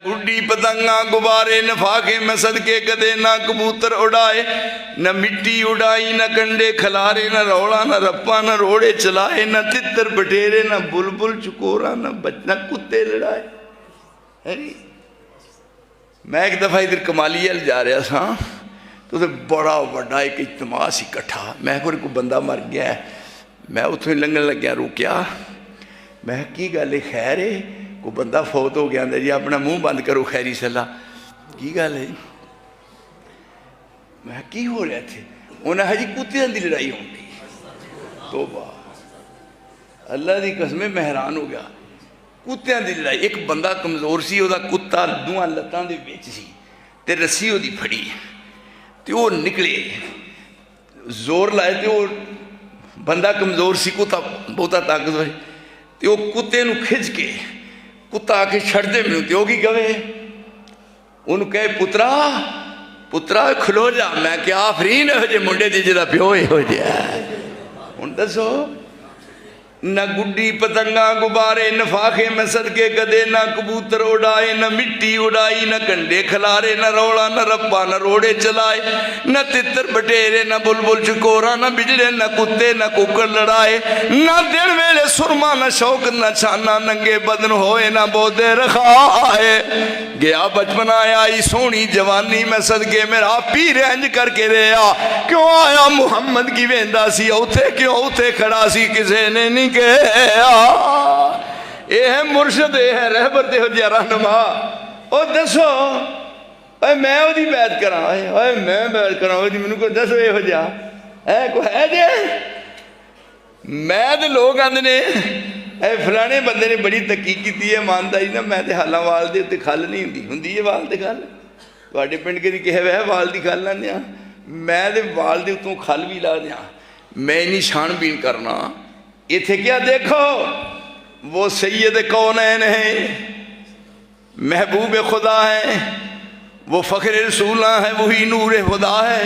उड्डी पतंगा गुब्बारे नफाके में सदके कदे ना कबूतर उड़ाए, न मिट्टी उड़ाई, न कंडे खलारे, न रौला, न रप्पा, न रोड़े चलाए, न तितर बटेरे, न बुलबुल चकोरा, न कुत्ते लड़ाए। है नी? मैं एक दफ़ा इधर कमालीवाल जा रहा था तो बड़ा बड़ा एक इज्तिमा सी इकट्ठा। मैं कोई बंदा मर गया, मैं उतों ही लंघन लग्या, रोकया। मैं की गल है, खैर है? कोई बंदा फौत हो गया जी, अपना मुँह बंद करो, खैरी सलाह। की गल है? मैं की हो रहा थे? उन्हें जी कुत्तियां की लड़ाई होगी। तौबा, अल्लाह की कसम, मैं हैरान हो गया। कुत्तियां की लड़ाई। एक बंदा कमज़ोर सी, उसका कुत्ता दोवां लत्तां दे विच सी ते रस्सी उसदी फड़ी ते वो निकले, जोर लाए ते वो बंदा कमज़ोर सी, कुत्ता बहुता ताकतवर ते वो कुत्ते नूं खिच के, कुत्ता आके छड़ दे मैनूं ते वो की कहे, उन्होंने कहे पुत्रा पुत्रा खलो जा। मैं क्या आफरीन हो जे मुंडे दी जिहदा प्यो इहो जिहा। हुण दसो, न गुड्डी पतंगा गुब्बारे नफाके में सदके कदे ना कबूतर उड़ाए, न मिट्टी उड़ाई, न कंडे खलारे, न रौला, न रप्पा, न रोड़े चलाए, न तितर बटेरे, न बुलबुल चकोरा, न बिजड़े, न कुत्ते, न कुक्कड़ लड़ाए, न दिन वेले सुरमा, न शौक, न छाना, नंगे बदन होए, न बोदे रखाए। गया बचपन आया आई सोहनी जवानी में सदके मेरा पीर इंज करके रहा। क्यों आया मुहम्मद की वेंदा सी उथे, क्यों उथे खड़ा सी किसे ने नहीं कहा। यह मुर्शद है रहबर ते हो जा रहनुमा। ओ दसो मैं ओदी बैत करा, मैं बैत करा मैनू कोई दसो यहो जा है कोई है जे? मैं तो लोग आंदे ने फलाने बंदे ने बड़ी तहकीक की है, ईमानदारी ना। मैं तो हालां वाल दे उत्ते खल नहीं हुंदी, हुंदी है वाल ते खल। तुहाडे पिंड कदी किहा वै वाल दी खल लांदे आ? मैं तो वाल दे उत्तों खल भी ला दियां। मैं इन्नी छानबीन करना। इत्थे क्या देखो, वो सैयद कौनैन है, महबूब खुदा है, वो फ़ख्र रसूल है, वही नूर खुदा है।